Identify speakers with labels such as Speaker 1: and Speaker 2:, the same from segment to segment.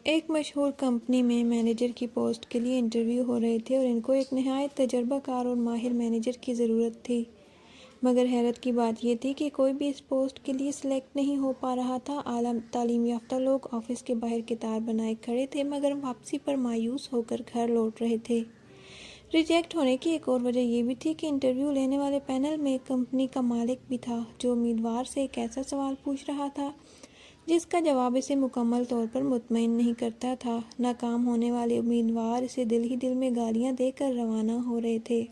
Speaker 1: एक मशहूर कंपनी में मैनेजर की पोस्ट के लिए इंटरव्यू हो रहे थे और इनको एक नहायत तजर्बाकार और माहिर मैनेजर की ज़रूरत थी। मगर हैरत की बात यह थी कि कोई भी इस पोस्ट के लिए सिलेक्ट नहीं हो पा रहा था। आला तालीम याफ्ता लोग ऑफिस के बाहर कतार बनाए खड़े थे, मगर वापसी पर मायूस होकर घर लौट रहे थे। रिजेक्ट होने की एक और वजह यह भी थी कि इंटरव्यू लेने वाले पैनल में कंपनी का मालिक भी था, जो उम्मीदवार से एक ऐसा सवाल पूछ रहा था जिसका जवाब इसे मुकम्मल तौर पर मुतमईन नहीं करता था। नाकाम होने वाले उम्मीदवार इसे दिल ही दिल में गालियां देकर रवाना हो रहे थे।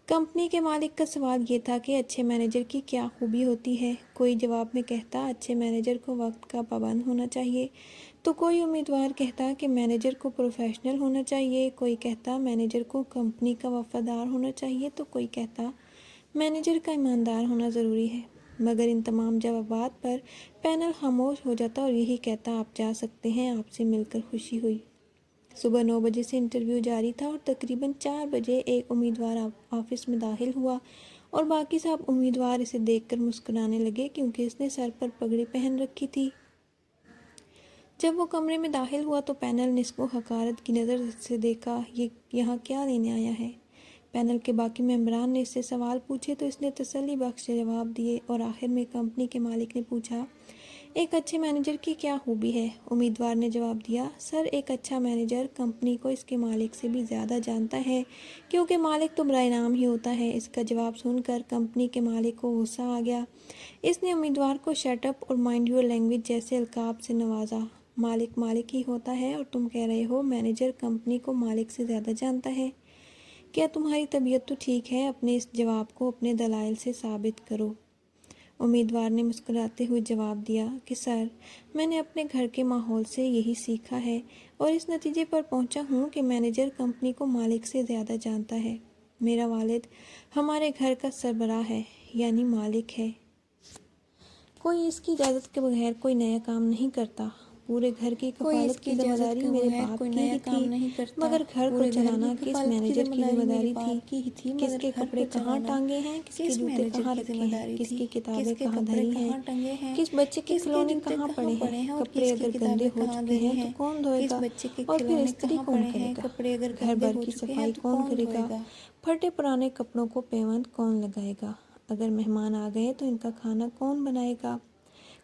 Speaker 1: कंपनी के मालिक का सवाल ये था कि अच्छे मैनेजर की क्या खूबी होती है। कोई जवाब में कहता अच्छे मैनेजर को वक्त का पाबंद होना चाहिए, तो कोई उम्मीदवार कहता कि मैनेजर को प्रोफेशनल होना चाहिए, कोई कहता मैनेजर को कंपनी का वफादार होना चाहिए, तो कोई कहता मैनेजर का ईमानदार होना ज़रूरी है। मगर इन तमाम जवाबात पर पैनल खामोश हो जाता और यही कहता आप जा सकते हैं, आपसे मिलकर खुशी हुई। सुबह 9 बजे से इंटरव्यू जारी था और तकरीबन 4 बजे एक उम्मीदवार ऑफिस में दाखिल हुआ और बाकी सब उम्मीदवार इसे देखकर मुस्कुराने लगे क्योंकि इसने सर पर पगड़ी पहन रखी थी। जब वो कमरे में दाखिल हुआ तो पैनल ने इसको हकारत की नज़र से देखा। ये यहाँ क्या लेने आया है? पैनल के बाकी मेंबरान ने इससे सवाल पूछे तो इसने तसल्ली बख्श जवाब दिए और आखिर में कंपनी के मालिक ने पूछा एक अच्छे मैनेजर की क्या खूबी है? उम्मीदवार ने जवाब दिया सर, एक अच्छा मैनेजर कंपनी को इसके मालिक से भी ज़्यादा जानता है, क्योंकि मालिक तो बराए नाम ही होता है। इसका जवाब सुनकर कंपनी के मालिक को गुस्सा आ गया। इसने उम्मीदवार को शटअप और माइंड योर लैंग्वेज जैसे अलकाब से नवाजा। मालिक मालिक ही होता है और तुम कह रहे हो मैनेजर कंपनी को मालिक से ज़्यादा जानता है। क्या तुम्हारी तबीयत तो ठीक है? अपने इस जवाब को अपने दलाइल से साबित करो। उम्मीदवार ने मुस्कुराते हुए जवाब दिया कि सर, मैंने अपने घर के माहौल से यही सीखा है और इस नतीजे पर पहुंचा हूं कि मैनेजर कंपनी को मालिक से ज़्यादा जानता है। मेरा वालिद हमारे घर का सरबराह है, यानी मालिक है। कोई इसकी इजाज़त के बगैर कोई नया काम नहीं करता। पूरे घर की कफालत की जिम्मेदारी मेरे बाप की ही थी, मगर घर को चलाना किस मैनेजर की जिम्मेदारी थी? किसके कपड़े कहाँ टांगे हैं, किसके जूते कहाँ रखे हैं, किसकी किताबें कहाँ धरी हैं, किस बच्चे के खिलौने कहाँ पड़े हैं। कपड़े अगर गंदे हो चुके हैं तो कौन धोएगा? और फिर इस्त्री कौन करेगा? घर भर की सफाई कौन करेगा? फटे पुराने कपड़ों को पेवंद कौन लगाएगा? अगर मेहमान आ गए तो इनका खाना कौन बनाएगा?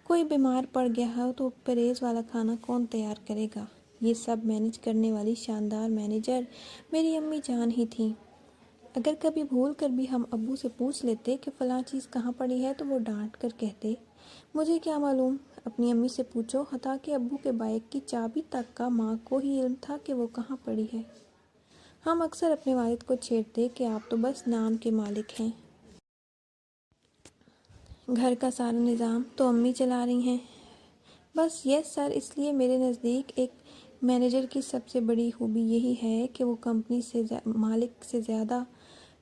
Speaker 1: कोई बीमार पड़ गया हो तो परहेज वाला खाना कौन तैयार करेगा? ये सब मैनेज करने वाली शानदार मैनेजर मेरी अम्मी जान ही थी। अगर कभी भूल कर भी हम अब्बू से पूछ लेते कि फ़लाँ चीज़ कहाँ पड़ी है तो वो डांट कर कहते मुझे क्या मालूम, अपनी अम्मी से पूछो। हता कि अब्बू के बाइक की चाबी तक का माँ को ही इल्म था कि वो कहाँ पड़ी है। हम अक्सर अपने वालिद को छेड़ते कि आप तो बस नाम के मालिक हैं, घर का सारा निज़ाम तो अम्मी चला रही हैं बस। यस सर, इसलिए मेरे नज़दीक एक मैनेजर की सबसे बड़ी खूबी यही है कि वो कंपनी से मालिक से ज़्यादा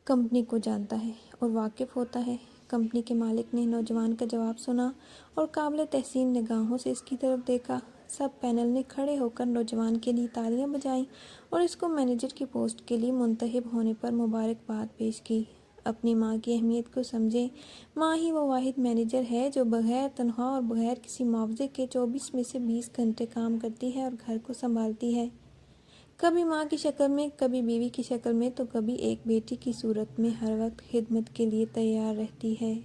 Speaker 1: कंपनी को जानता है और वाकिफ़ होता है। कंपनी के मालिक ने नौजवान का जवाब सुना और काबिल तहसीन निगाहों से इसकी तरफ देखा। सब पैनल ने खड़े होकर नौजवान के लिए तालियां बजाईं और इसको मैनेजर की पोस्ट के लिए मुंतखब होने पर मुबारकबाद पेश की। अपनी माँ की अहमियत को समझें। माँ ही वो वाहिद मैनेजर है जो बग़ैर तनख्वाह और बग़ैर किसी मुआवजे के 24 में से 20 घंटे काम करती है और घर को संभालती है। कभी माँ की शक्ल में, कभी बीवी की शक्ल में, तो कभी एक बेटी की सूरत में हर वक्त खिदमत के लिए तैयार रहती है।